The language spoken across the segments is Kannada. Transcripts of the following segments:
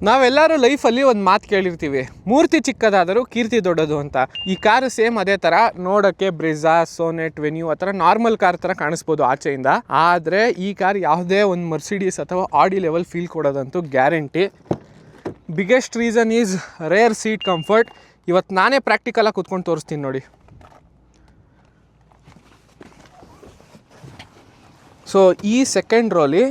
ನಾವೆಲ್ಲರೂ ಲೈಫಲ್ಲಿ ಒಂದು ಮಾತು ಕೇಳಿರ್ತೀವಿ, ಮೂರ್ತಿ ಚಿಕ್ಕದಾದರೂ ಕೀರ್ತಿ ದೊಡ್ಡದು ಅಂತ. ಈ ಕಾರು ಸೇಮ್ ಅದೇ ಥರ ನೋಡೋಕ್ಕೆ ಬ್ರೆಜಾ, ಸೋನೆಟ್, ವೆನ್ಯೂ ಆ ಥರ ನಾರ್ಮಲ್ ಕಾರ್ ಥರ ಕಾಣಿಸ್ಬೋದು ಆಚೆಯಿಂದ. ಆದರೆ ಈ ಕಾರ್ ಯಾವುದೇ ಒಂದು ಮರ್ಸಿಡೀಸ್ ಅಥವಾ ಆಡಿ ಲೆವೆಲ್ ಫೀಲ್ ಕೊಡೋದಂತೂ guarantee. Biggest reason is rear seat comfort. ಇವತ್ತು ನಾನೇ ಪ್ರಾಕ್ಟಿಕಲಾಗಿ ಕೂತ್ಕೊಂಡು ತೋರಿಸ್ತೀನಿ ನೋಡಿ. ಸೊ ಈ ಸೆಕೆಂಡ್ ರೋಲಿ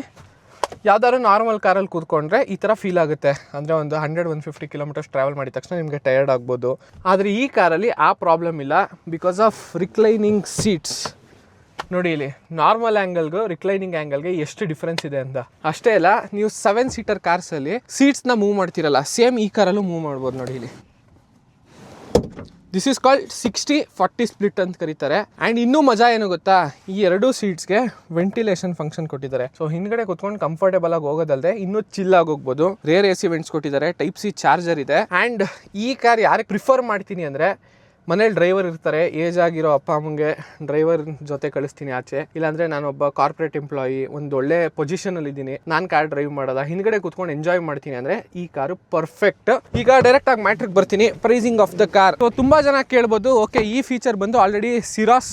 ಯಾವ್ದಾದ್ರು ನಾರ್ಮಲ್ ಕಾರಲ್ಲಿ ಕೂತ್ಕೊಂಡ್ರೆ ಈ ಥರ ಫೀಲ್ ಆಗುತ್ತೆ. ಅಂದರೆ ಒಂದು 100-150 ಕಿಲೋಮೀಟರ್ಸ್ ಟ್ರಾವೆಲ್ ಮಾಡಿದ ತಕ್ಷಣ ನಿಮಗೆ ಟಯರ್ಡ್ ಆಗ್ಬೋದು. ಆದರೆ ಈ ಕಾರಲ್ಲಿ ಆ ಪ್ರಾಬ್ಲಮ್ ಇಲ್ಲ, ಬಿಕಾಸ್ ಆಫ್ ರಿಕ್ಲೈನಿಂಗ್ ಸೀಟ್ಸ್. ನೋಡಿ ಇಲ್ಲಿ ನಾರ್ಮಲ್ ಆ್ಯಂಗಲ್ಗೂ ರಿಕ್ಲೈನಿಂಗ್ ಆ್ಯಂಗಲ್ಗೆ ಎಷ್ಟು ಡಿಫ್ರೆನ್ಸ್ ಇದೆ ಅಂತ. ಅಷ್ಟೇ ಅಲ್ಲ, ನೀವು 7 ಸೀಟರ್ ಕಾರ್ಸಲ್ಲಿ ಸೀಟ್ಸ್ನ ಮೂವ್ ಮಾಡ್ತಿರಲ್ಲ, ಸೇಮ್ ಈ ಕಾರಲ್ಲೂ ಮೂವ್ ಮಾಡ್ಬೋದು ನೋಡಿ ಇಲ್ಲಿ. ದಿಸ್ ಈಸ್ ಕಾಲ್ಡ್ 60-40 ಸ್ಪ್ಲಿಟ್ ಅಂತ ಕರೀತಾರೆ. ಆ್ಯಂಡ್ ಇನ್ನೂ ಮಜಾ ಏನು ಗೊತ್ತಾ, ಈ ಎರಡೂ ಸೀಟ್ಸ್ಗೆ ವೆಂಟಿಲೇಷನ್ ಫಂಕ್ಷನ್ ಕೊಟ್ಟಿದ್ದಾರೆ. ಸೊ ಹಿಂದ್ಗಡೆ ಕೂತ್ಕೊಂಡು ಕಂಫರ್ಟೇಬಲ್ ಆಗಿ ಹೋಗೋದಲ್ಲದೆ ಇನ್ನೂ ಚಿಲ್ ಆಗಿ ಹೋಗ್ಬೋದು. ರೇರ್ AC ವೆಂಟ್ಸ್ ಕೊಟ್ಟಿದ್ದಾರೆ, Type-C ಚಾರ್ಜರ್ ಇದೆ. ಆ್ಯಂಡ್ ಈ ಕಾರ್ ಯಾರಿಗೆ ಪ್ರಿಫರ್ ಮಾಡ್ತೀನಿ ಅಂದರೆ, ಮನೇಲಿ ಡ್ರೈವರ್ ಇರ್ತಾರೆ, ಏಜ್ ಆಗಿರೋ ಅಪ್ಪ ಅಮ್ಮಂಗೆ ಡ್ರೈವರ್ ಜೊತೆ ಕಳಿಸ್ತೀನಿ ಆಚೆ. ಇಲ್ಲಾಂದರೆ ನಾನೊಬ್ಬ ಕಾರ್ಪೊರೇಟ್ ಎಂಪ್ಲಾಯಿ, ಒಂದು ಒಳ್ಳೆ ಪೊಸಿಷನಲ್ಲಿ ಇದ್ದೀನಿ, ನಾನು ಕಾರ್ ಡ್ರೈವ್ ಮಾಡೋದ, ಹಿಂದ್ಗಡೆ ಕೂತ್ಕೊಂಡು ಎಂಜಾಯ್ ಮಾಡ್ತೀನಿ ಅಂದರೆ ಈ ಕಾರು ಪರ್ಫೆಕ್ಟ್. ಈಗ ಡೈರೆಕ್ಟ್ ಆಗಿ ಮ್ಯಾಟ್ರಿಗೆ ಬರ್ತೀನಿ, pricing of the car. So ತುಂಬ ಜನ ಕೇಳ್ಬೋದು, ಓಕೆ ಈ ಫೀಚರ್ ಬಂದು ಆಲ್ರೆಡಿ ಸಿರಾಸ್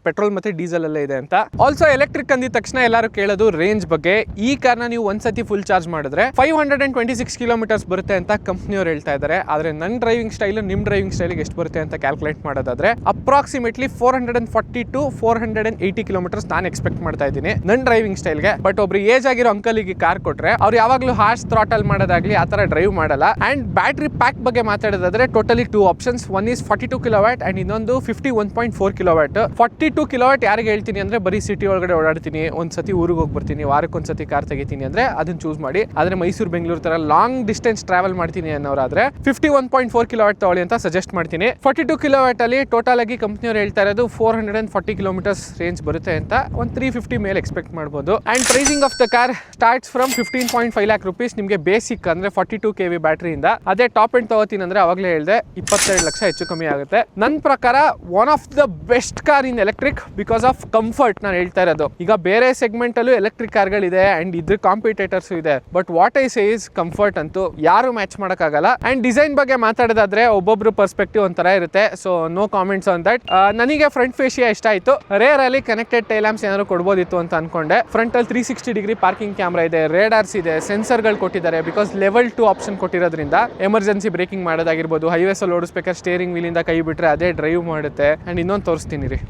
ಪೆಟ್ರೋಲ್ ಮತ್ತು ಡೀಸೆಲ್ ಅಲ್ಲೇ ಇದೆ ಅಂತ. ಆಲ್ಸೋ ಎಲೆಕ್ಟ್ರಿಕ್ ಅಂದಿದ ತಕ್ಷಣ ಎಲ್ಲರೂ ಕೇಳೋದು ರೇಂಜ್ ಬಗ್ಗೆ. ಈ ಕಾರ್ನ ನೀವು ಒಂದ್ಸತಿ ಫುಲ್ ಚಾರ್ಜ್ ಮಾಡಿದ್ರೆ 526 ಕಿಲೋಮೀಟರ್ಸ್ ಬರುತ್ತೆ ಅಂತ ಕಂಪ್ನಿಯವ್ರು ಹೇಳ್ತಾ ಇದ್ದಾರೆ. ಆದರೆ ನನ್ನ ಡ್ರೈವಿಂಗ್ ಸ್ಟೈಲ್ ನಿಮ್ಮ ಡ್ರೈವಿಂಗ್ ಸ್ಟೈಲಿಗೆ ಎಷ್ಟು ಬರುತ್ತೆ ಅಂತ ಕ್ಯಾಲ್ಕುಲೇಟ್ ಮಾಡೋದಾದ್ರೆ ಅಪ್ರಾಕ್ಸಿಮೇಟ್ಲಿ 440 to 480 ಕಿಲೋಮೀಟರ್ಸ್ ನಾನು ಎಕ್ಸ್ಪೆಕ್ಟ್ ಮಾಡ್ತಾ ಇದ್ದೀನಿ ನನ್ನ ಡ್ರೈವಿಂಗ್ ಸ್ಟೈಲ್ಗೆ. ಬಟ್ ಒಬ್ರು ಏಜ್ ಆಗಿರೋ ಅಂಕಲಿಗೆ ಕಾರ್ ಕೊಟ್ರೆ ಅವ್ರು ಯಾವಾಗಲೂ ಹಾರ್ಶ್ ಥ್ರಾಟಲ್ ಮಾಡೋದಾಗ್ಲಿ ಆ ಥರ ಡ್ರೈವ್ ಮಾಡಲ್ಲ. ಅಂಡ್ ಬ್ಯಾಟ್ರಿ ಪ್ಯಾಕ್ ಬಗ್ಗೆ ಮಾತಾಡೋದಾದ್ರೆ totally 2 options. One is 42 kilowatt and ಇನ್ನೊಂದು 51.4 ಕಿಲೋವ್ಯಾಟ್. 42 ಕಿಲೋವ್ಯಾಟ್ ಯಾರಿಗೆ ಹೇಳ್ತೀನಿ ಅಂದ್ರೆ, ಬರೀ ಸಿಟಿ ಒಳಗಡೆ ಓಡಾಡ್ತೀನಿ, ಒಂದ್ಸತಿ ಊರಿಗೆ ಹೋಗಿ ಬರ್ತೀನಿ, ವಾರಕ್ಕೊಂದ್ಸತಿ ಕಾರ್ ತೆಗಿತೀನಿ ಅಂದ್ರೆ ಅದನ್ನ ಚೂಸ್ ಮಾಡಿ. ಆದ್ರೆ ಮೈಸೂರು ಬೆಂಗಳೂರು ತರ ಲಾಂಗ್ ಡಿಸ್ಟೆನ್ಸ್ ಟ್ರಾವೆಲ್ ಮಾಡ್ತೀನಿ ಅನ್ನೋರಾದ್ರೆ 51.4 ಕಿಲೋವ್ಯಾಟ್ ತಗೊಳ್ಳಿ ಅಂತ ಸಜೆಸ್ಟ್ ಮಾಡ್ತೀನಿ. 42 ಕಿಲೋವ್ಯಾಟ್ ಅಲ್ಲಿ ಟೋಟಲ್ ಆಗಿ ಕಂಪ್ನಿಯವರು ಹೇಳ್ತಾ ಇರೋದು 440 ಕಿಲೋಮೀಟರ್ಸ್ ರೇಂಜ್ ಬರುತ್ತೆ ಅಂತ. ಒಂದು 350 ಮೇಲೆ ಎಕ್ಸ್ಪೆಕ್ಟ್ ಮಾಡಬಹುದು. And pricing of the car starts from 15.5 lakh rupees. ನಿಮಗೆ ಬೇಸಿಕ್ ಅಂದ್ರೆ 42 kV ಬ್ಯಾಟ್ರಿಯಿಂದ. ಅದೇ ಟಾಪ್ ಎಂಡ್ ತಗೋತೀನಿ ಅಂದ್ರೆ ಅವಾಗಲೇ ಹೇಳಿದೆ 22 ಲಕ್ಷ ಹೆಚ್ಚು ಕಮ್ಮಿ ಆಗುತ್ತೆ. ನನ್ನ ಪ್ರಕಾರ one of the best car in electric because of comfort. ನಾನು ಹೇಳ್ತಾ ಇರೋದು, ಈಗ ಬೇರೆ ಸೆಗ್ಮೆಂಟ್ ಅಲ್ಲೂ ಎಲೆಕ್ಟ್ರಿಕ್ ಕಾರ್ಗಳಿದೆ ಅಂಡ್ ಇದ್ರ ಕಾಂಪಿಟೇಟರ್ಸ್ ಇದೆ, but what I say is comfort ಅಂತೂ ಯಾರು ಮ್ಯಾಚ್ ಮಾಡೋಕ್ಕಾಗಲ್ಲ. ಅಂಡ್ ಡಿಸೈನ್ ಬಗ್ಗೆ ಮಾತಾಡೋದಾದ್ರೆ ಒಬ್ಬೊಬ್ರು ಪರ್ಸ್ಪೆಕ್ಟಿವ್ ಒಂಥರ ಇರುತ್ತೆ. So no comments on that. ನನಗೆ ಫ್ರಂಟ್ ಫೇಶಿಯಾ ಇಷ್ಟ ಆಯಿತು. ರೇರ್ ಅಲ್ಲಿ ಕನೆಕ್ಟೆಡ್ ಟೈಲ್ ಲ್ಯಾಂಪ್ಸ್ ಏನಾದ್ರು ಕೊಡ್ಬೋದಿತ್ತು ಅಂತ ಅನ್ಕೊಂಡೆ. ಫ್ರಂಟ್ ಅಲ್ಲಿ 360 ಡಿಗ್ರಿ ಪಾರ್ಕಿಂಗ್ ಕ್ಯಾಮ್ರಾ ಇದೆ, ರೇಡಾರ್ಸ್ ಇದೆ, ಸೆನ್ಸರ್ಗಳು ಕೊಟ್ಟಿದ್ದಾರೆ. ಬಿಕಾಸ್ ಲೆವೆಲ್ 2 ಆಪ್ಷನ್ ಕೊಟ್ಟಿರೋದ್ರಿಂದ ಎಮರ್ಜೆನ್ಸಿ ಬ್ರೇಕಿಂಗ್ ಮಾಡೋದಾಗಿರ್ಬೋದು, ಹೈವೇಸ್ ಅಲ್ಲಿ ಓಡಿಸ್ಬೇಕಾದ್ರೆ ಸ್ಟೇರಿಂಗ್ ವೀಲ್ ಇಂದ ಕೈ ಬಿಟ್ರೆ ಅದೇ ಡ್ರೈವ್ ಮಾಡುತ್ತೆ. ಅಂಡ್ ಇನ್ನೊಂದು ತೋರಿಸ್ತೀನಿ ರೀ,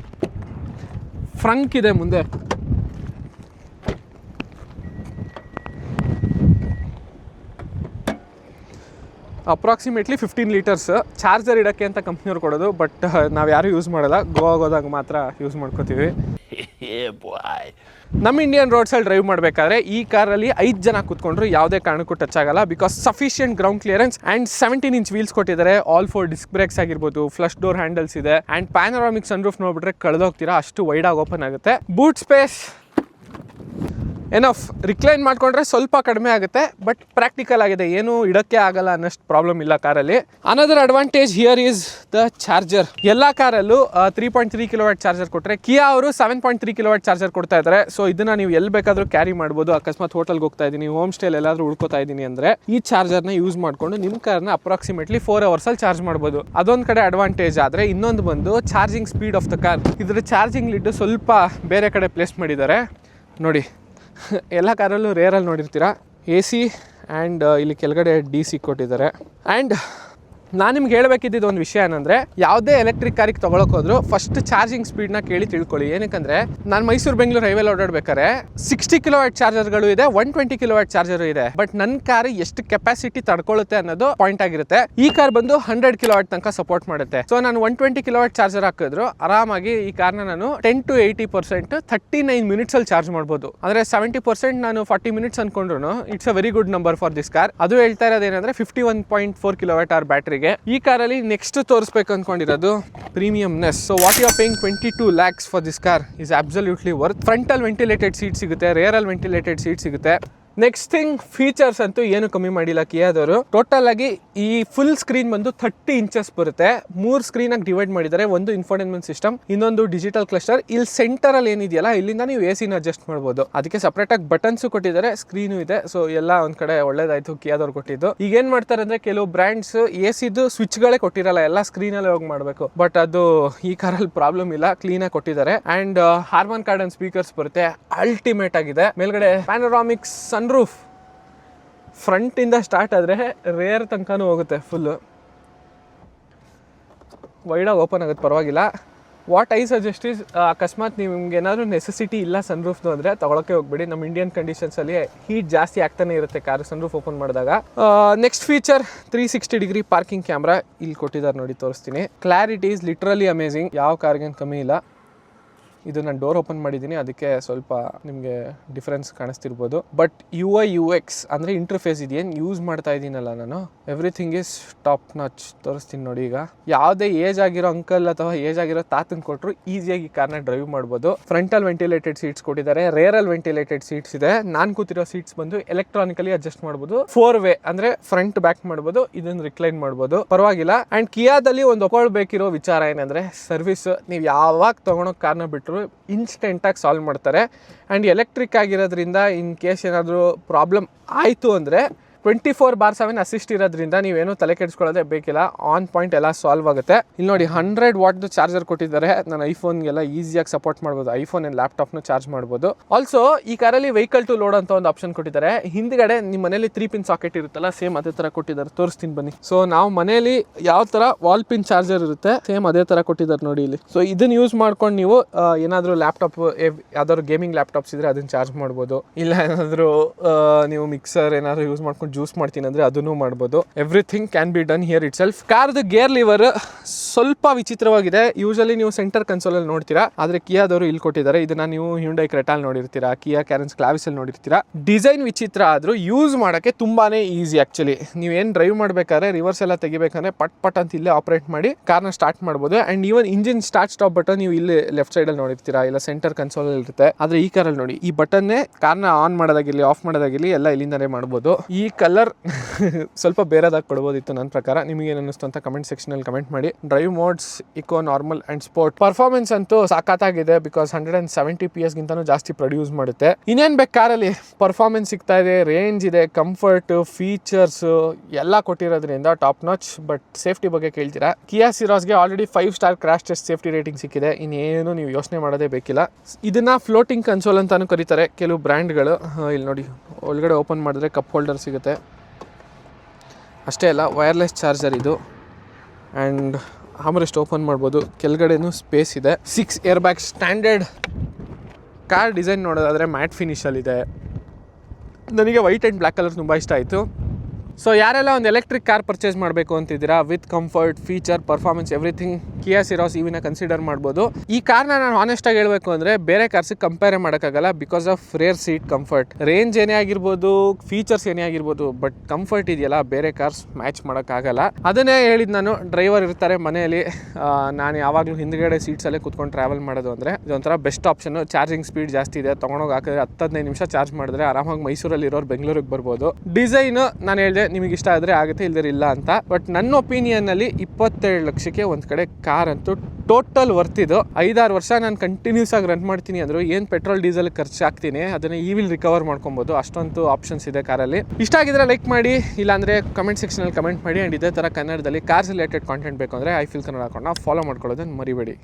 ಫ್ರಂಕ್ ಇದೆ ಮುಂದೆ. ಅಪ್ರಾಕ್ಸಿಮೇಟ್ಲಿ 15 ಲೀಟರ್ಸ್ ಚಾರ್ಜರ್ ಇಡೋಕ್ಕೆ ಅಂತ ಕಂಪ್ನಿಯವ್ರು ಕೊಡೋದು. ಬಟ್ ನಾವು ಯಾರು ಯೂಸ್ ಮಾಡಲ್ಲ, ಗೋವಾಗೆ ಹೋದಾಗ ಮಾತ್ರ ಯೂಸ್ ಮಾಡ್ಕೋತೀವಿ. ನಮ್ಮ ಇಂಡಿಯನ್ ರೋಡ್ಸಲ್ಲಿ ಡ್ರೈವ್ ಮಾಡಬೇಕಾದ್ರೆ ಈ ಕಾರಲ್ಲಿ 5 ಜನ ಕೂತ್ಕೊಂಡ್ರು ಯಾವುದೇ ಕಾರಣಕ್ಕೂ ಟಚ್ ಆಗಲ್ಲ. Because sufficient ground clearance and 17 inch wheels ಕೊಟ್ಟಿದ್ದಾರೆ. ಆಲ್ 4 ಡಿಸ್ಕ್ ಬ್ರೇಕ್ಸ್ ಆಗಿರ್ಬೋದು, ಫ್ಲಶ್ ಡೋರ್ ಹ್ಯಾಂಡಲ್ಸ್ ಇದೆ. ಆ್ಯಂಡ್ ಪ್ಯಾನರಾಮಿಕ್ ಸನ್ರೂಫ್ ನೋಡ್ಬಿಟ್ರೆ ಕಳೆದೋಗ್ತೀರಾ, ಅಷ್ಟು ವೈಡ್ ಆಗಿ ಓಪನ್ ಆಗುತ್ತೆ. Boot space enough. ರಿಕ್ಲೈನ್ ಮಾಡ್ಕೊಂಡ್ರೆ ಸ್ವಲ್ಪ ಕಡಿಮೆ ಆಗುತ್ತೆ, ಬಟ್ ಪ್ರಾಕ್ಟಿಕಲ್ ಆಗಿದೆ, ಏನು ಇಡಕ್ಕೆ ಆಗಲ್ಲ ಅನ್ನಷ್ಟು ಪ್ರಾಬ್ಲಮ್ ಇಲ್ಲ ಕಾರಲ್ಲಿ. Another advantage here is the charger. ಎಲ್ಲ ಕಾರಲ್ಲೂ 3.3 ಕಿಲೋವ್ಯಾಟ್ ಚಾರ್ಜರ್ ಕೊಟ್ಟರೆ ಕಿಯಾ ಅವರು 7.3 ಕಿಲೋವ್ಯಾಟ್ ಚಾರ್ಜರ್ ಕೊಡ್ತಾ ಇದ್ದಾರೆ. ಸೊ ಇದನ್ನ ನೀವು ಎಲ್ಲಿ ಬೇಕಾದರೂ ಕ್ಯಾರಿ ಮಾಡ್ಬೋದು. ಅಕಸ್ಮಾತ್ ಹೋಟೆಲ್ಗೆ ಹೋಗ್ತಾ ಇದ್ದೀನಿ, ಹೋಮ್ ಸ್ಟೇಲ್ ಎಲ್ಲಾದರೂ ಉಳ್ಕೋತಾ ಇದ್ದೀನಿ ಅಂದರೆ ಈ ಚಾರ್ಜರ್ನ ಯೂಸ್ ಮಾಡಿಕೊಂಡು ನಿಮ್ಮ ಕಾರ್ನ ಅಪ್ರಾಕ್ಸಿಮೇಟ್ಲಿ 4 ಅವರ್ಸಲ್ಲಿ ಚಾರ್ಜ್ ಮಾಡ್ಬೋದು. ಅದೊಂದು ಕಡೆ ಅಡ್ವಾಂಟೇಜ್. ಆದರೆ ಇನ್ನೊಂದು ಬಂದು charging speed of the car. ಇದರ ಚಾರ್ಜಿಂಗ್ ಲಿಡ್ ಸ್ವಲ್ಪ ಬೇರೆ ಕಡೆ ಪ್ಲೇಸ್ ಮಾಡಿದ್ದಾರೆ ನೋಡಿ. ಎಲ್ಲ ಕಾರಲ್ಲೂ ರೇರಲ್ಲಿ ನೋಡಿರ್ತೀರ AC ಆ್ಯಂಡ್ ಇಲ್ಲಿ ಕೆಳಗಡೆ DC ಕೊಟ್ಟಿದ್ದಾರೆ. ಆ್ಯಂಡ್ ನಾನು ನಿಮ್ಗೆ ಹೇಳಬೇಕಿದ್ದು ಒಂದು ವಿಷಯ ಏನಂದರೆ, ಯಾವುದೇ ಎಲೆಕ್ಟ್ರಿಕ್ ಕಾರಿಗೆ ತೊಗೊಳಕ್ಕೆ ಹೋದ್ರು ಫಸ್ಟ್ ಚಾರ್ಜಿಂಗ್ ಸ್ಪೀಡ್ನ ಕೇಳಿ ತಿಳ್ಕೊಳ್ಳಿ. ಏನಕ್ಕಂದರೆ ನಾನು ಮೈಸೂರು ಬೆಂಗಳೂರು ಹೈವೇಲಿ ಓಡಾಡ್ಬೇಕಾದ್ರೆ 60 ಕಿಲೋವ್ಯಾಟ್ ಚಾರ್ಜರ್ಗಳು ಇದೆ, 120 ಕಿಲೋವ್ಯಾಟ್ ಚಾರ್ಜರು ಇದೆ. ಬಟ್ ನನ್ನ ಕಾರ್ ಎಷ್ಟು ಕೆಪಾಸಿಟಿ ತಡ್ಕೊಳ್ಳುತ್ತೆ ಅನ್ನೋದು ಪಾಯಿಂಟ್ ಆಗಿರುತ್ತೆ. ಈ ಕಾರ್ ಬಂದು 100 ಕಿಲೋವ್ಯಾಟ್ ತನಕ ಸಪೋರ್ಟ್ ಮಾಡುತ್ತೆ. ಸೊ ನಾನು 120 ಕಿಲೋವ್ಯಾಟ್ ಚಾರ್ಜರ್ ಹಾಕಿದ್ರು ಆರಾಮಾಗಿ ಈ ಕಾರ್ನ ನಾನು 10 to 80% 39 ಮಿನಿಟ್ಸಲ್ಲಿ ಚಾರ್ಜ್ ಮಾಡ್ಬೋದು. ಅಂದರೆ 70% ನಾನು 40 ಮಿನಿಟ್ಸ್ ಅನ್ಕೊಂಡ್ರು it's a very good number for this car. ಅದು ಹೇಳ್ತಾ ಇರೋದೇನೆಂದರೆ 51.4 ಕಿಲೋವ್ಯಾಟ್ ಅವರ್ ಬ್ಯಾಟ್ರಿಗೆ. ಈ ಕಾರಲ್ಲಿ ನೆಕ್ಸ್ಟ್ ತೋರಿಸ್ಬೇಕು ಅಂದ್ಕೊಂಡಿರೋದು premiumness. So what you are paying 22 lakhs for this car is absolutely worth. ಫ್ರಂಟಲ್ಲಿ ವೆಂಟಿಲೇಟೆಡ್ ಸೀಟ್ ಸಿಗುತ್ತೆ, ರೇರಲ್ಲಿ ವೆಂಟಿಲೇಟೆಡ್ ಸೀಟ್ ಸಿಗುತ್ತೆ. ನೆಕ್ಸ್ಟ್ ಥಿಂಗ್ ಫೀಚರ್ಸ್ ಅಂತೂ ಏನು ಕಮ್ಮಿ ಮಾಡಿಲ್ಲ ಕಿಯಾದವರು. ಟೋಟಲ್ ಆಗಿ ಈ ಫುಲ್ ಸ್ಕ್ರೀನ್ ಬಂದು 30 ಇಂಚಸ್ ಬರುತ್ತೆ. 3 ಸ್ಕ್ರೀನ್ ಆಗಿ ಡಿವೈಡ್ ಮಾಡಿದ್ದಾರೆ. ಒಂದು ಇನ್ಫೋಟೈನ್ಮೆಂಟ್ ಸಿಸ್ಟಮ್, ಇನ್ನೊಂದು ಡಿಜಿಟಲ್ ಕ್ಲಸ್ಟರ್. ಇಲ್ಲಿ ಸೆಂಟರ್ ಅಲ್ಲಿ ಏನಿದೆಯಲ್ಲ ಇಲ್ಲಿಂದ ನೀವು AC ಅಡ್ಜಸ್ಟ್ ಮಾಡ್ಬೋದು. ಅದಕ್ಕೆ ಸಪರೇಟ್ ಆಗಿ ಬಟನ್ಸ್ ಕೊಟ್ಟಿದ್ದಾರೆ, ಸ್ಕ್ರೀನು ಇದೆ. ಸೊ ಎಲ್ಲ ಒಂದ್ ಕಡೆ ಒಳ್ಳೇದಾಯ್ತು ಕಿಯಾದವ್ರು ಕೊಟ್ಟಿದ್ದು. ಈಗ ಏನ್ ಮಾಡ್ತಾರೆ ಅಂದ್ರೆ ಕೆಲವು ಬ್ರ್ಯಾಂಡ್ಸ್ AC ಸ್ವಿಚ್ ಗಳೇ ಕೊಟ್ಟಿರಲ್ಲ, ಎಲ್ಲ ಸ್ಕ್ರೀನ್ ಅಲ್ಲಿ ಹೋಗಿ ಮಾಡ್ಬೇಕು. ಬಟ್ ಅದು ಈ ಕಾರಲ್ಲಿ ಪ್ರಾಬ್ಲಮ್ ಇಲ್ಲ, ಕ್ಲೀನ್ ಆಗಿ ಕೊಟ್ಟಿದ್ದಾರೆ. ಅಂಡ್ ಹಾರ್ಮನ್ ಕಾರ್ಡನ್ ಸ್ಪೀಕರ್ಸ್ ಬರುತ್ತೆ, ಅಲ್ಟಿಮೇಟ್ ಆಗಿದೆ. ಮೇಲ್ಗಡೆ ಪ್ಯಾನೋರಾಮಿಕ್ ಸನ್ರೂಫ್, ಫ್ರಂಟ್ ಇಂದ ಸ್ಟಾರ್ಟ್ ಆದ್ರೆ ರೇರ್ ತನಕನೂ ಹೋಗುತ್ತೆ. ಫುಲ್ ವೈಡಾಗಿ ಓಪನ್ ಆಗುತ್ತೆ, ಪರವಾಗಿಲ್ಲ. ವಾಟ್ ಐ ಸಜೆಸ್ಟ್ ಇಸ್, ಅಕಸ್ಮಾತ್ ನಿಮ್ಗೆ ಏನಾದರೂ ನೆಸೆಸಿಟಿ ಇಲ್ಲ ಸನ್ರೂಫ್ದು ಅಂದರೆ ತಗೊಳಕ್ಕೆ ಹೋಗ್ಬೇಡಿ. ನಮ್ಮ ಇಂಡಿಯನ್ ಕಂಡೀಷನ್ಸಲ್ಲಿ ಹೀಟ್ ಜಾಸ್ತಿ ಆಗ್ತಾನೆ ಇರುತ್ತೆ ಕಾರ್ ಸನ್ರೂಫ್ ಓಪನ್ ಮಾಡಿದಾಗ. Next feature 360 degree parking camera ಇಲ್ಲಿ ಕೊಟ್ಟಿದ್ದಾರೆ ನೋಡಿ, ತೋರಿಸ್ತೀನಿ. ಕ್ಲಾರಿಟಿ ಇಸ್ ಲಿಟ್ರಲಿ ಅಮೇಝಿಂಗ್, ಯಾವ ಕಾರ್ಗೇನು ಕಮ್ಮಿ ಇಲ್ಲ. ಇದು ನಾನು ಡೋರ್ ಓಪನ್ ಮಾಡಿದ್ದೀನಿ, ಅದಕ್ಕೆ ಸ್ವಲ್ಪ ನಿಮಗೆ ಡಿಫ್ರೆನ್ಸ್ ಕಾಣಿಸ್ತಿರ್ಬೋದು. ಬಟ್ UI UX ಅಂದರೆ ಇಂಟರ್ಫೇಸ್ ಇದೇನು ಯೂಸ್ ಮಾಡ್ತಾ ಇದ್ದೀನಲ್ಲ ನಾನು, ಎವ್ರಿಥಿಂಗ್ ಇಸ್ ಟಾಪ್ ನಾಚ್. ತೋರಿಸ್ತೀನಿ ನೋಡಿ. ಈಗ ಯಾವುದೇ ಏಜ್ ಆಗಿರೋ ಅಂಕಲ್ ಅಥವಾ ಏಜ್ ಆಗಿರೋ ತಾತನ್ ಕೊಟ್ಟರು ಈಸಿಯಾಗಿ ಈ ಕಾರ್ನ ಡ್ರೈವ್ ಮಾಡ್ಬೋದು. ಫ್ರಂಟಲ್ ವೆಂಟಿಲೇಟೆಡ್ ಸೀಟ್ಸ್ ಕೊಟ್ಟಿದ್ದಾರೆ, ರೇರಲ್ಲಿ ವೆಂಟಿಲೇಟೆಡ್ ಸೀಟ್ಸ್ ಇದೆ. ನಾನು ಕೂತಿರೋ ಸೀಟ್ಸ್ ಬಂದು ಎಲೆಕ್ಟ್ರಾನಿಕಲಿ ಅಡ್ಜಸ್ಟ್ ಮಾಡ್ಬೋದು. 4 ವೇ ಅಂದರೆ ಫ್ರಂಟ್ ಬ್ಯಾಕ್ ಮಾಡ್ಬೋದು, ಇದನ್ನು ರಿಕ್ಲೈನ್ ಮಾಡ್ಬೋದು, ಪರವಾಗಿಲ್ಲ. ಆ್ಯಂಡ್ ಕಿಯಾದಲ್ಲಿ ಒಂದು ಒಪ್ಕೊಳ್ಬೇಕಿರೋ ವಿಚಾರ ಏನಂದರೆ ಸರ್ವಿಸ್. ನೀವು ಯಾವಾಗ ತೊಗೊಳೋ ಕಾರ್ನ ಬಿಟ್ಟರು ಇನ್ಸ್ಟೆಂಟಾಗಿ ಸಾಲ್ವ್ ಮಾಡ್ತಾರೆ. ಆ್ಯಂಡ್ ಎಲೆಕ್ಟ್ರಿಕ್ ಆಗಿರೋದ್ರಿಂದ ಇನ್ ಕೇಸ್ ಏನಾದರೂ ಪ್ರಾಬ್ಲಮ್ ಆಯಿತು ಅಂದರೆ 24/7 ಅಸಿಸ್ಟ್ ಇರೋದ್ರಿಂದ ನೀವೇನು ತಲೆ ಕೆಡಿಸ್ಕೊಳ್ಳೋದೇ ಬೇಕಿಲ್ಲ. ಆನ್ ಪಾಯಿಂಟ್ ಎಲ್ಲ ಸಾಲ್ವ್ ಆಗುತ್ತೆ. ಇಲ್ಲಿ ನೋಡಿ 100 ವಾಟ್ದು ಚಾರ್ಜರ್ ಕೊಟ್ಟಿದ್ದಾರೆ. ನಾನು ಐಫೋನ್ಗೆಲ್ಲ ಈಸಿಯಾಗಿ ಸಪೋರ್ಟ್ ಮಾಡ್ಬೋದು, ಐಫೋನ್ ಆ್ಯಂಡ್ ಲ್ಯಾಪ್ಟಾಪ್ನು ಚಾರ್ಜ್ ಮಾಡ್ಬೋದು. ಆಲ್ಸೋ ಈ ಕಾರಲ್ಲಿ ವೆಹಿಕಲ್ ಟು ಲೋಡ್ ಅಂತ ಒಂದು ಆಪ್ಷನ್ ಕೊಟ್ಟಿದ್ದಾರೆ. ಹಿಂದ್ಗಡೆ ನಿಮ್ಮ ಮನೇಲಿ 3 ಪಿನ್ ಸಾಕೆಟ್ ಇರುತ್ತಲ್ಲ, ಸೇಮ್ ಅದೇ ಥರ ಕೊಟ್ಟಿದ್ದಾರೆ. ತೋರಿಸ್ತೀನಿ ಬನ್ನಿ. ಸೊ ನಾವು ಮನೇಲಿ ಯಾವ ಥರ ವಾಲ್ ಪಿನ್ ಚಾರ್ಜರ್ ಇರುತ್ತೆ, ಸೇಮ್ ಅದೇ ಥರ ಕೊಟ್ಟಿದ್ದಾರೆ ನೋಡಿ ಇಲ್ಲಿ. ಸೊ ಇದನ್ನು ಯೂಸ್ ಮಾಡ್ಕೊಂಡು ನೀವು ಏನಾದರೂ ಲ್ಯಾಪ್ಟಾಪ್, ಯಾವ್ದಾದ್ರು ಗೇಮಿಂಗ್ ಲ್ಯಾಪ್ಟಾಪ್ಸ್ ಇದ್ರೆ ಅದನ್ನು ಚಾರ್ಜ್ ಮಾಡ್ಬೋದು. ಇಲ್ಲ ಏನಾದರೂ ನೀವು ಮಿಕ್ಸರ್ ಏನಾದರೂ ಯೂಸ್ ಮಾಡ್ಕೊಂಡು ಜ್ಯೂಸ್ ಮಾಡ್ತೀನಿ ಅಂದರೆ ಅದನ್ನು ಮಾಡ್ಬೋದು. Everything can be done here it self. ಕಾರ್ದು ಗೇರ್ ಲಿವರ್ ಸ್ವಲ್ಪ ವಿಚಿತ್ರವಾಗಿದೆ. ಯೂಶಲಿ ನೀವು ಸೆಂಟರ್ ಕನ್ಸೋಲಲ್ಲಿ ನೋಡ್ತೀರಾ, ಆದರೆ ಕಿಯಾದವರು ಇಲ್ಲಿ ಕೊಟ್ಟಿದ್ದಾರೆ. ಇದನ್ನ ನೀವು ಹ್ಯುಂಡೈ ಕ್ರೆಟಾಲ್ ನೋಡಿರ್ತೀರಾ, ಕಿಯಾ ಕ್ಯಾರೆನ್ಸ್ ಕ್ಲಾವಿಸಲ್ಲಿ ನೋಡಿರ್ತೀರಾ. ಡಿಸೈನ್ ವಿಚಿತ್ರ ಆದರೂ ಯೂಸ್ ಮಾಡೋಕ್ಕೆ ತುಂಬಾನೇ ಈಸಿ. ಆ್ಯಕ್ಚುಲಿ ನೀವೇನು ಡ್ರೈವ್ ಮಾಡಬೇಕಾದ್ರೆ ರಿವರ್ಸ್ ಎಲ್ಲ ತೆಗಿಬೇಕಂದ್ರೆ ಪಟ್ ಅಂತ ಇಲ್ಲೇ ಆಪರೇಟ್ ಮಾಡಿ ಕಾರ್ನ ಸ್ಟಾರ್ಟ್ ಮಾಡ್ಬೋದು. And even engine start stop button ನೀವು ಇಲ್ಲಿ ಲೆಫ್ಟ್ ಸೈಡಲ್ಲಿ ನೋಡಿರ್ತೀರಾ, ಇಲ್ಲ ಸೆಂಟರ್ ಕನ್ಸೋಲಲ್ಲಿ ಇರುತ್ತೆ. ಆದರೆ ಈ ಕಾರಲ್ಲಿ ನೋಡಿ, ಈ ಬಟನ್ನೇ ಕಾರ್ನ ಆನ್ ಮಾಡೋದಾಗಿರಲಿ ಆಫ್ ಮಾಡೋದಾಗಿರಲಿ ಎಲ್ಲ ಇಲ್ಲಿಂದಲೇ ಮಾಡ್ಬೋದು. ಈ ಕಲರ್ ಸ್ವಲ್ಪ ಬೇರೆದಾಗಿ ಕೊಡ್ಬೋದಿತ್ತು ನನ್ನ ಪ್ರಕಾರ. ನಿಮಗೆ ಏನು ಅನ್ನಿಸ್ತು ಅಂತ ಕಮೆಂಟ್ ಸೆಕ್ಷನಲ್ಲಿ ಕಮೆಂಟ್ ಮಾಡಿ. Drive modes eco, normal and sport. Performance ಅಂತೂ ಸಾಕಾಗಿದೆ, ಬಿಕಾಸ್ 170 PS ಗಿಂತನೂ ಜಾಸ್ತಿ ಪ್ರೊಡ್ಯೂಸ್ ಮಾಡುತ್ತೆ. ಇನ್ನೇನು ಬೇಕು ಕಾರಲ್ಲಿ, ಪರ್ಫಾರ್ಮೆನ್ಸ್ ಸಿಗ್ತಾ ಇದೆ, ರೇಂಜ್ ಇದೆ, ಕಂಫರ್ಟ್, ಫೀಚರ್ಸ್ ಎಲ್ಲ ಕೊಟ್ಟಿರೋದ್ರಿಂದ ಟಾಪ್ ನಾಚ್. ಬಟ್ ಸೇಫ್ಟಿ ಬಗ್ಗೆ ಕೇಳ್ತೀರಾ, ಕಿಯಾ ಸಿರಾಸ್ಗೆ already 5 star crash test safety rating ಸಿಕ್ಕಿದೆ. ಇನ್ನೇನು ನೀವು ಯೋಚನೆ ಮಾಡೋದೇ ಬೇಕಿಲ್ಲ. ಇದನ್ನ ಫ್ಲೋಟಿಂಗ್ ಕನ್ಸೋಲ್ ಅಂತಾನು ಕರೀತಾರೆ ಕೆಲವು ಬ್ರ್ಯಾಂಡ್ಗಳು. ಇಲ್ಲಿ ನೋಡಿ, ಒಳಗಡೆ ಓಪನ್ ಮಾಡಿದ್ರೆ ಕಪ್ ಹೋಲ್ಡರ್ ಸಿಗುತ್ತೆ. ಅಷ್ಟೇ ಅಲ್ಲ, ವೈರ್ಲೆಸ್ ಚಾರ್ಜರ್ ಇದು. ಆ್ಯಂಡ್ ಆಮ್ರೆಸ್ಟ್ ಓಪನ್ ಮಾಡ್ಬೋದು. ಕೆಳಗಡೆನೂ ಸ್ಪೇಸ್ ಇದೆ. 6 air bag standard. Car design ನೋಡೋದಾದರೆ ಮ್ಯಾಟ್ ಫಿನಿಷಲ್ಲಿದೆ. ನನಗೆ ವೈಟ್ ಆ್ಯಂಡ್ ಬ್ಲ್ಯಾಕ್ ಕಲರ್ ತುಂಬ ಇಷ್ಟ ಆಯಿತು. ಸೊ ಯಾರೆಲ್ಲ ಒಂದು ಎಲೆಕ್ಟ್ರಿಕ್ ಕಾರ್ ಪರ್ಚೇಸ್ ಮಾಡಬೇಕು ಅಂತಿದ್ದೀರಾ, with comfort, feature, performance, everything, Kia Syros ಇವಿನ ಕನ್ಸಿಡರ್ ಮಾಡ್ಬೋದು. ಈ ಕಾರ್ನ ನಾನು ಆನೆಸ್ಟಾಗಿ ಹೇಳಬೇಕು ಅಂದರೆ ಬೇರೆ ಕಾರ್ಸಿಗೆ ಕಂಪೇರ್ ಮಾಡೋಕ್ಕಾಗಲ್ಲ, because of rear seat comfort. Range ಏನೇ ಆಗಿರ್ಬೋದು, ಫೀಚರ್ಸ್ ಏನೇ ಆಗಿರ್ಬೋದು, ಬಟ್ ಕಂಫರ್ಟ್ ಇದೆಯಲ್ಲ ಬೇರೆ ಕಾರ್ಸ್ ಮ್ಯಾಚ್ ಮಾಡೋಕ್ಕಾಗಲ್ಲ. ಅದನ್ನೇ ಹೇಳಿದ್ದು ನಾನು. ಡ್ರೈವರ್ ಇರ್ತಾರೆ ಮನೆಯಲ್ಲಿ, ನಾನು ಯಾವಾಗಲೂ ಹಿಂದ್ಗಡೆ ಸೀಟ್ಸಲ್ಲೇ ಕೂತ್ಕೊಂಡು ಟ್ರಾವೆಲ್ ಮಾಡೋದು ಅಂದರೆ ಇದೊಂಥರ ಬೆಸ್ಟ್ ಆಪ್ಷನ್. ಚಾರ್ಜಿಂಗ್ ಸ್ಪೀಡ್ ಜಾಸ್ತಿ ಇದೆ, ತೊಗೊಂಡೋಗಿ ಹಾಕಿದ್ರೆ 10-15 ನಿಮಿಷ ಚಾರ್ಜ್ ಮಾಡಿದ್ರೆ ಆರಾಮಾಗಿ ಮೈಸೂರಲ್ಲಿ ಇರೋರು ಬೆಂಗಳೂರಿಗೆ ಬರ್ಬೋದು. ಡಿಸೈನು ನಾನು ಹೇಳಿದೆ, ನಿಮಗೆ ಇಷ್ಟ ಆದರೆ ಆಗುತ್ತೆ, ಇಲ್ಲದೇ ಇಲ್ಲ ಅಂತ. ಬಟ್ ನನ್ನ ಒಪಿನಿಯನ್ನಲ್ಲಿ 27 ಲಕ್ಷಕ್ಕೆ ಒಂದು ಕಡೆ ಕಾರ್ ಅಂತೂ ಟೋಟಲ್ ವರ್ತಿದ್ದು. 5-6 ವರ್ಷ ನಾನು ಕಂಟಿನ್ಯೂಸ್ ಆಗಿ ರನ್ ಮಾಡ್ತೀನಿ ಅಂದರು ಏನು ಪೆಟ್ರೋಲ್ ಡೀಸೆಲ್ ಖರ್ಚಾಗ್ತೀನಿ, ಅದನ್ನು ಈ ವಿಲ್ ರಿಕವರ್ ಮಾಡ್ಕೊಬೋದು. ಅಷ್ಟೊಂದು ಆಪ್ಷನ್ಸ್ ಇದೆ ಕಾರಲ್ಲಿ. ಇಷ್ಟ ಆಗಿದ್ರೆ ಲೈಕ್ ಮಾಡಿ, ಇಲ್ಲಾಂದರೆ ಕಮೆಂಟ್ ಸೆಕ್ಷನಲ್ಲಿ ಕಮೆಂಟ್ ಮಾಡಿ. ಆ್ಯಂಡ್ ಇದೇ ಥರ ಕನ್ನಡದಲ್ಲಿ ಕಾರ್ಸ್ ರಿಲೇಟೆಡ್ ಕಾಂಟೆಂಟ್ ಬೇಕು ಅಂದರೆ ಐ ಫೀಲ್ ಕನ್ನಡ ಅಕೌಂಟ್ನ ಫಾಲೋ ಮಾಡ್ಕೊಳ್ಳೋದನ್ನು ಮರಿಬೇಡಿ.